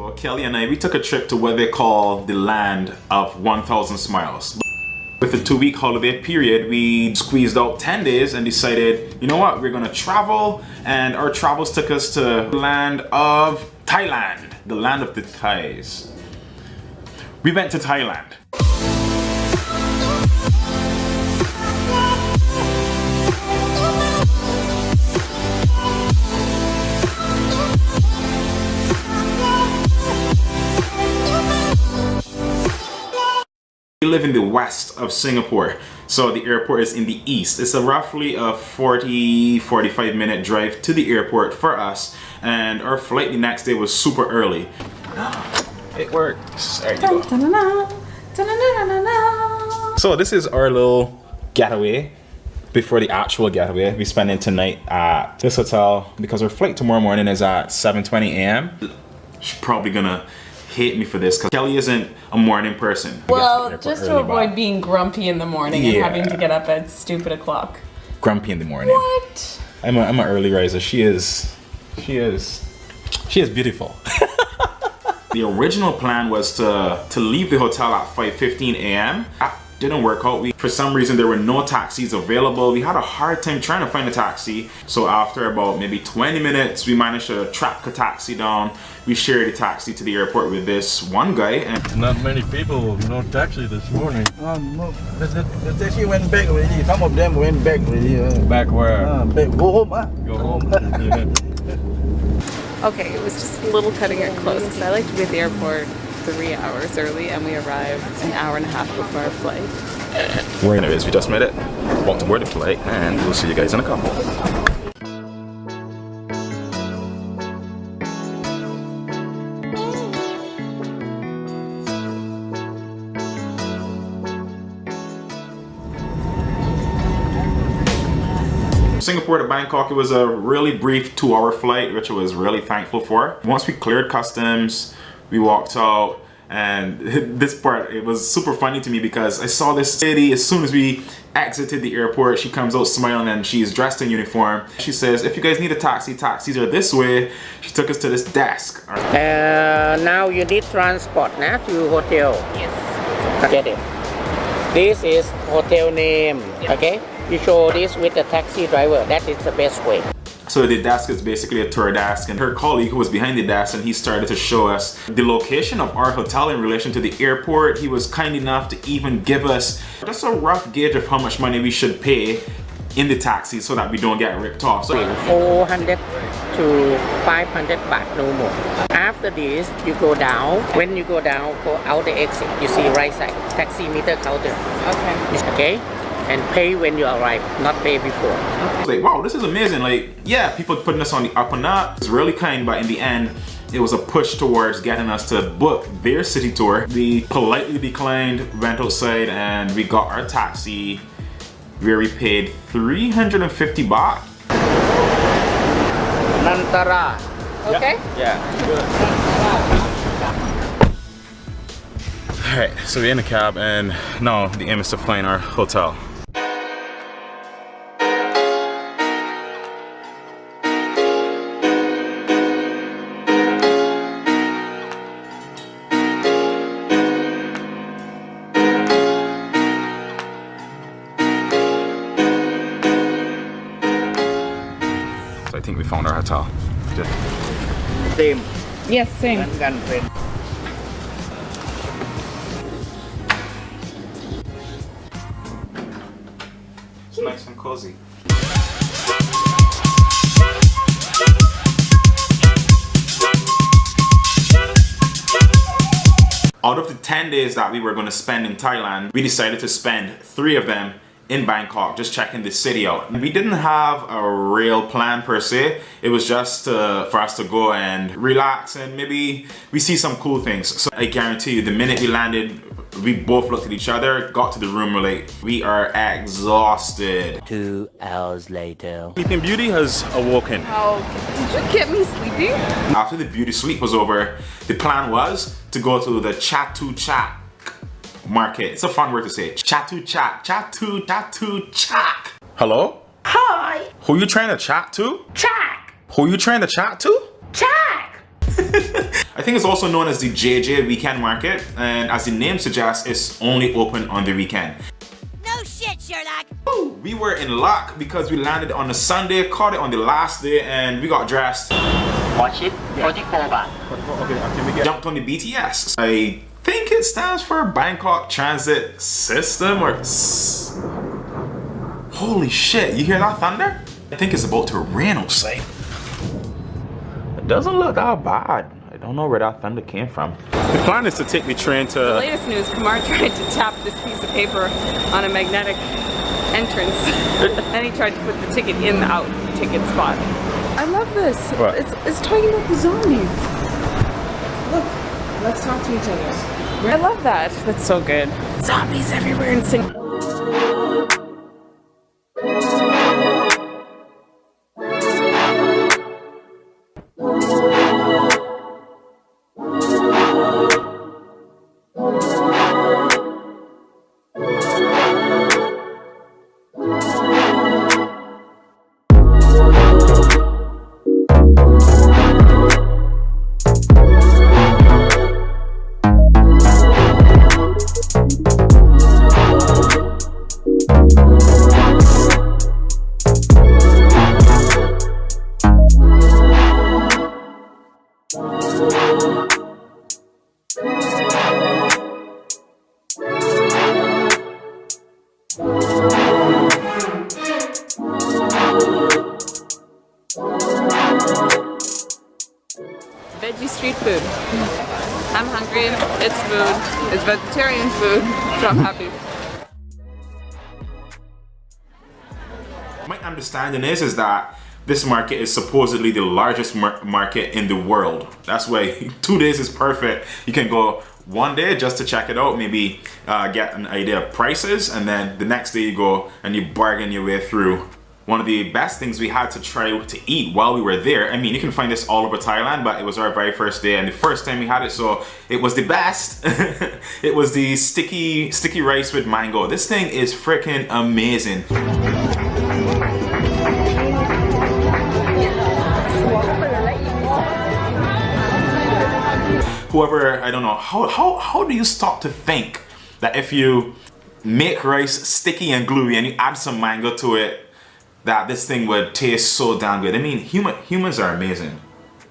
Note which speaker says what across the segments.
Speaker 1: So Kelly and I, we took a trip to what they call the land of 1,000 smiles. With the 2-week holiday period, we squeezed out 10 days and decided, you know what, we're gonna travel, and our travels took us to the land of Thailand, the land of the Thais. We went to Thailand. We live in the west of Singapore, so the airport is in the east. It's roughly a 40-45 minute drive to the airport for us, and our flight the next day was super early. It works. There you go. So this is our little getaway before the actual getaway. We're spending tonight at this hotel because our flight tomorrow morning is at 7:20 a.m. She's probably gonna hate me for this because Kelly isn't a morning person.
Speaker 2: Well, just to avoid being grumpy in the morning and having to get up at stupid o'clock.
Speaker 1: Grumpy in the morning.
Speaker 2: What?
Speaker 1: I'm an early riser. She is beautiful. The original plan was to leave the hotel at 5:15 a.m. That didn't work out. For some reason, there were no taxis available. We had a hard time trying to find a taxi. So after about maybe 20 minutes, we managed to track a taxi down. We shared a taxi to the airport with this one guy. And
Speaker 3: not many people, no taxi this morning.
Speaker 4: No, the taxi went back already. Some of them went back already.
Speaker 3: Back where?
Speaker 4: Back. Go home, huh?
Speaker 3: Go home. Yeah.
Speaker 2: Okay, it was just a little cutting it close because I like to be at the airport 3 hours early, and we arrived an hour and a half before our flight.
Speaker 1: well, anyways, we just made it. Walked aboard the flight, and we'll see you guys in a couple. Singapore to Bangkok, it was a really brief 2-hour flight, which I was really thankful for. Once we cleared customs, we walked out, and this part, it was super funny to me because I saw this lady as soon as we exited the airport. She comes out smiling and she's dressed in uniform. She says, if you guys need a taxi, taxis are this way. She took us to this desk.
Speaker 5: Now you need transport to hotel.
Speaker 2: Yes.
Speaker 5: Get it. This is hotel name, okay? You show this with the taxi driver. That is the best way.
Speaker 1: So the desk is basically a tour desk, and her colleague who was behind the desk, and he started to show us the location of our hotel in relation to the airport. He was kind enough to even give us just a rough gauge of how much money we should pay in the taxi so that we don't get ripped off. So
Speaker 5: 400 to 500 baht, no more. After this, you go down. When you go down, go out the exit. You see right side, taxi meter counter.
Speaker 2: Okay.
Speaker 5: Okay? And pay when you arrive, not pay before.
Speaker 1: I was like, wow, this is amazing. Like, yeah, people putting us on the up and up. It's really kind, but in the end, it was a push towards getting us to book their city tour. We politely declined, went outside, and we got our taxi where we paid 350 baht.
Speaker 5: Nantara.
Speaker 2: Okay.
Speaker 1: Yeah. Alright, so we're in the cab, and now the aim is to find our hotel. So I think we found our hotel. Good.
Speaker 5: Same.
Speaker 2: Yes, same.
Speaker 5: Gun friend.
Speaker 1: It's nice and cozy. Out of the 10 days that we were going to spend in Thailand, we decided to spend 3 of them in Bangkok, just checking the city out. We didn't have a real plan per se. It was just for us to go and relax and maybe we see some cool things. So I guarantee you, the minute we landed, we both looked at each other, got to the room, we're like, we are exhausted.
Speaker 6: 2 hours later.
Speaker 1: Sleeping Beauty has awoken.
Speaker 2: Oh, did you get me sleeping?
Speaker 1: After the beauty sleep was over, the plan was to go to the ChatuChak market. It's a fun word to say. ChatuChak. ChatuChak. Hello?
Speaker 5: Hi.
Speaker 1: Who you trying to chat to?
Speaker 5: Chak.
Speaker 1: Who you trying to chat to?
Speaker 5: Chak.
Speaker 1: I think it's also known as the JJ Weekend Market, and as the name suggests, it's only open on the weekend.
Speaker 7: No shit, Sherlock.
Speaker 1: Ooh, we were in luck because we landed on a Sunday, caught it on the last day, and we got dressed.
Speaker 5: Watch it, 44 baht.
Speaker 4: Okay, can we get...
Speaker 1: Jumped on the BTS. I think it stands for Bangkok Transit System or... Holy shit, you hear that thunder? I think it's about to rain outside. It doesn't look that bad. I don't know where that thunder came from. The plan is to take the train to...
Speaker 2: The latest news, Kamar tried to tap this piece of paper on a magnetic entrance. And he tried to put the ticket in the out ticket spot. I love this.
Speaker 1: What?
Speaker 2: It's talking about the zombies. Look, let's talk to each other. I love that. That's so good. Zombies everywhere in Singapore. Veggie street food. I'm hungry. It's food. It's vegetarian food. So I'm happy.
Speaker 1: My understanding is that this market is supposedly the largest market in the world. That's why 2 days is perfect. You can go one day just to check it out, maybe get an idea of prices, and then the next day you go and you bargain your way through. One of the best things we had to try to eat while we were there, I mean, you can find this all over Thailand, but it was our very first day and the first time we had it, so it was the best. It was the sticky rice with mango. This thing is freaking amazing. Whoever, I don't know, how do you stop to think that if you make rice sticky and gluey and you add some mango to it, that this thing would taste so damn good? I mean, humans are amazing.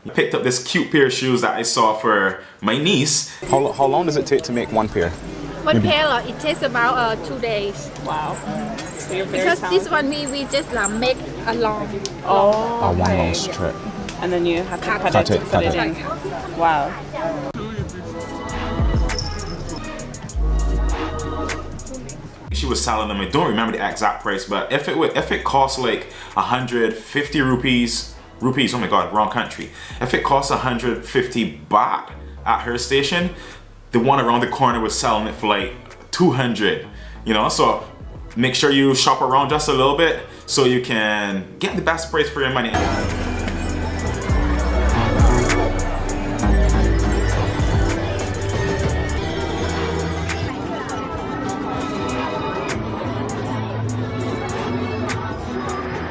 Speaker 1: I picked up this cute pair of shoes that I saw for my niece.
Speaker 8: How long does it take to make one pair?
Speaker 7: One pair, it takes about 2 days.
Speaker 2: Wow. So you're very
Speaker 7: Because this
Speaker 2: talented.
Speaker 7: one we just make a long.
Speaker 2: Oh,
Speaker 8: One
Speaker 2: okay.
Speaker 8: long strip.
Speaker 2: And then you have to cut
Speaker 8: Cut
Speaker 2: it
Speaker 8: it,
Speaker 2: to put
Speaker 8: cut
Speaker 2: it
Speaker 8: it.
Speaker 2: in. Wow.
Speaker 1: She was selling them. I don't remember the exact price, but if it costs like 150 rupees, oh my god, wrong country. If it costs 150 baht at her station, the one around the corner was selling it for like 200. You know, so make sure you shop around just a little bit so you can get the best price for your money.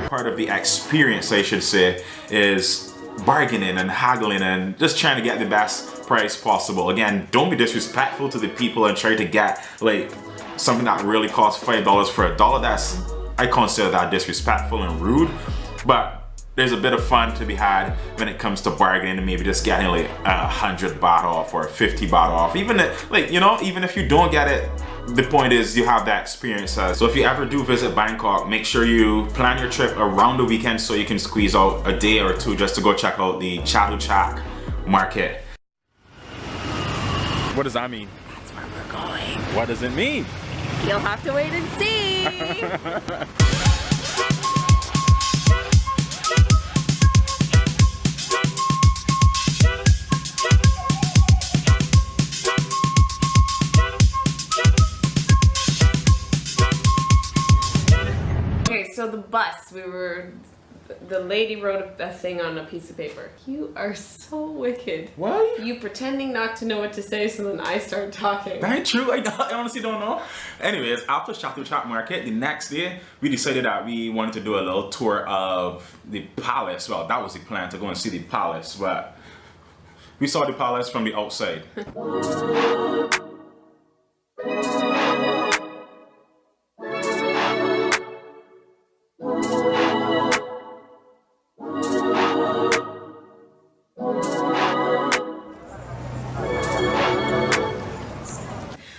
Speaker 1: Part of the experience, I should say, is bargaining and haggling and just trying to get the best price possible. Again, don't be disrespectful to the people and try to get like something that really costs $5 for $1. That's, I consider that disrespectful and rude. But there's a bit of fun to be had when it comes to bargaining and maybe just getting like 100 baht off or 50 baht off. Even like, you know, even if you don't get it, the point is you have that experience. So if you ever do visit Bangkok, make sure you plan your trip around the weekend so you can squeeze out a day or two just to go check out the ChatuChak market.
Speaker 8: What does that mean?
Speaker 2: That's where we're going.
Speaker 8: What does it mean?
Speaker 2: You'll have to wait and see. So the bus, the lady wrote a thing on a piece of paper. You are so wicked.
Speaker 1: What?
Speaker 2: You pretending not to know what to say, so then I start talking.
Speaker 1: That ain't true. I honestly don't know. Anyways, after ChatuChak market, the next day, we decided that we wanted to do a little tour of the palace. Well, that was the plan, to go and see the palace, but We saw the palace from the outside.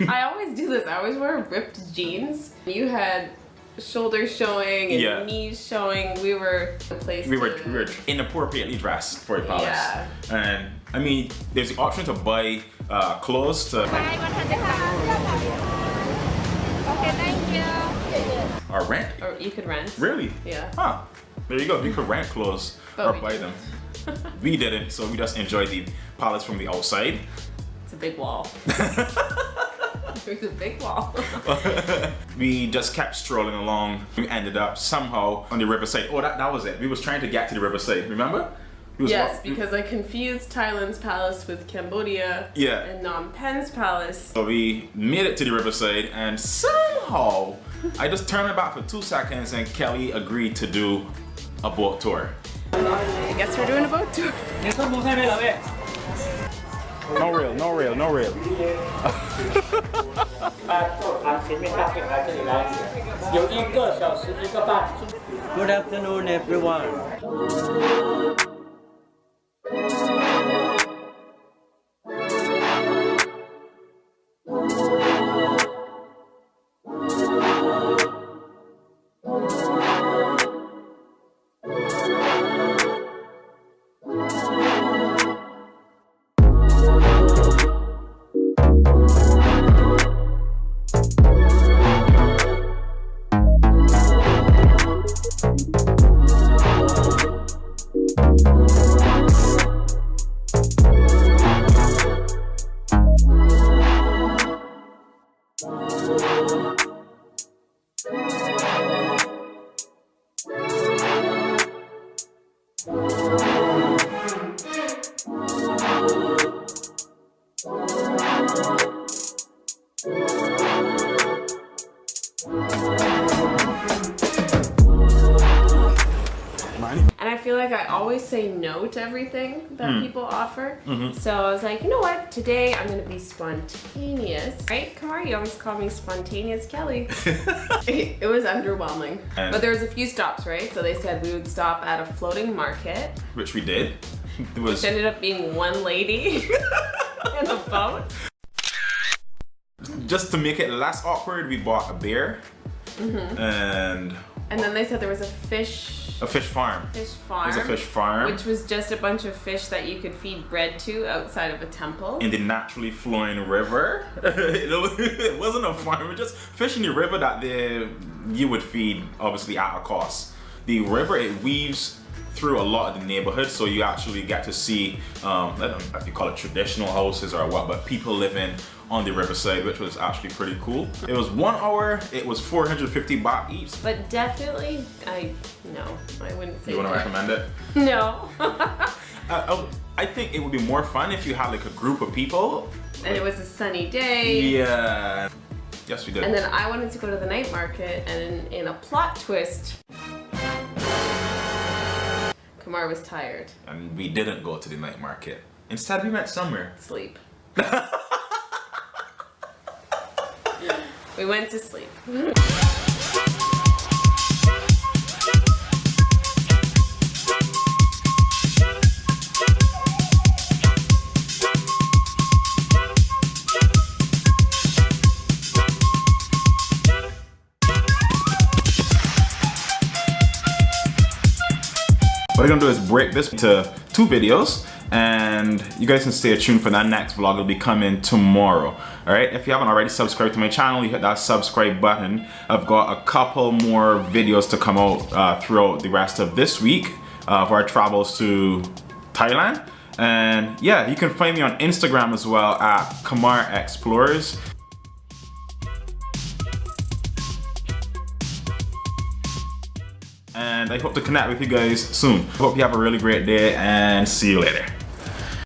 Speaker 2: I always do this. I always wear ripped jeans. You had shoulders showing and
Speaker 1: Yeah.
Speaker 2: knees showing. We were the place.
Speaker 1: We were inappropriately dressed for the palace.
Speaker 2: Yeah.
Speaker 1: And I mean, there's the option to buy clothes to
Speaker 7: Bye, 100 Okay, thank you.
Speaker 1: or rent.
Speaker 2: Or you could rent.
Speaker 1: Really?
Speaker 2: Yeah.
Speaker 1: Huh. There you go. You could rent clothes
Speaker 2: But
Speaker 1: or
Speaker 2: we
Speaker 1: buy
Speaker 2: didn't.
Speaker 1: them. We didn't, so we just enjoyed the palace from the outside.
Speaker 2: It's a big wall. There's a big wall.
Speaker 1: We just kept strolling along. We ended up somehow on the riverside. Oh, that was it. We was trying to get to the riverside. Remember? We was
Speaker 2: Yes,
Speaker 1: walk-
Speaker 2: because I confused Thailand's palace with Cambodia
Speaker 1: Yeah.
Speaker 2: and Phnom Penh's palace.
Speaker 1: So we made it to the riverside, and somehow I just turned my back for 2 seconds, and Kelly agreed to do a boat tour.
Speaker 2: I guess we're doing a boat tour.
Speaker 8: No real, no real, no real.
Speaker 9: Good afternoon, everyone.
Speaker 2: And I feel like I always say no to everything that people offer. So I was like, you know what? Today I'm gonna be spontaneous. Right, Kamar? You always call me Spontaneous Kelly. It was underwhelming.
Speaker 1: And-
Speaker 2: But there was a few stops, right? So they said we would stop at a floating market,
Speaker 1: Which we did. It was
Speaker 2: which ended up being one lady in a boat.
Speaker 1: just to make it less awkward. We bought a beer and
Speaker 2: And then they said there was a fish
Speaker 1: a fish farm.
Speaker 2: farm.
Speaker 1: There's a fish farm
Speaker 2: Which was just a bunch of fish that you could feed bread to outside of a temple.
Speaker 1: in the naturally flowing river. It wasn't a farm. It was just fish in the river that you would feed, obviously at a cost. The river, it weaves through a lot of the neighborhood, so you actually get to see, I don't know if you call it traditional houses or what, but people living on the riverside, which was actually pretty cool. It was 1 hour, it was 450 baht each.
Speaker 2: But definitely, I wouldn't say
Speaker 1: You want to
Speaker 2: no.
Speaker 1: recommend it?
Speaker 2: No.
Speaker 1: I think it would be more fun if you had like a group of people.
Speaker 2: And it was a sunny day.
Speaker 1: Yeah. Yes, we did.
Speaker 2: And then I wanted to go to the night market, and in a plot twist, Kamar was tired.
Speaker 1: And we didn't go to the night market. Instead, we went somewhere.
Speaker 2: Sleep. We went to sleep.
Speaker 1: What we're gonna do is break this to 2 videos, and you guys can stay tuned for that next vlog. It'll be coming tomorrow. All right, if you haven't already subscribed to my channel, you hit that subscribe button. I've got a couple more videos to come out throughout the rest of this week for our travels to Thailand. And yeah, you can find me on Instagram as well at Kamar Explorers. And I hope to connect with you guys soon. Hope you have a really great day, and see you later.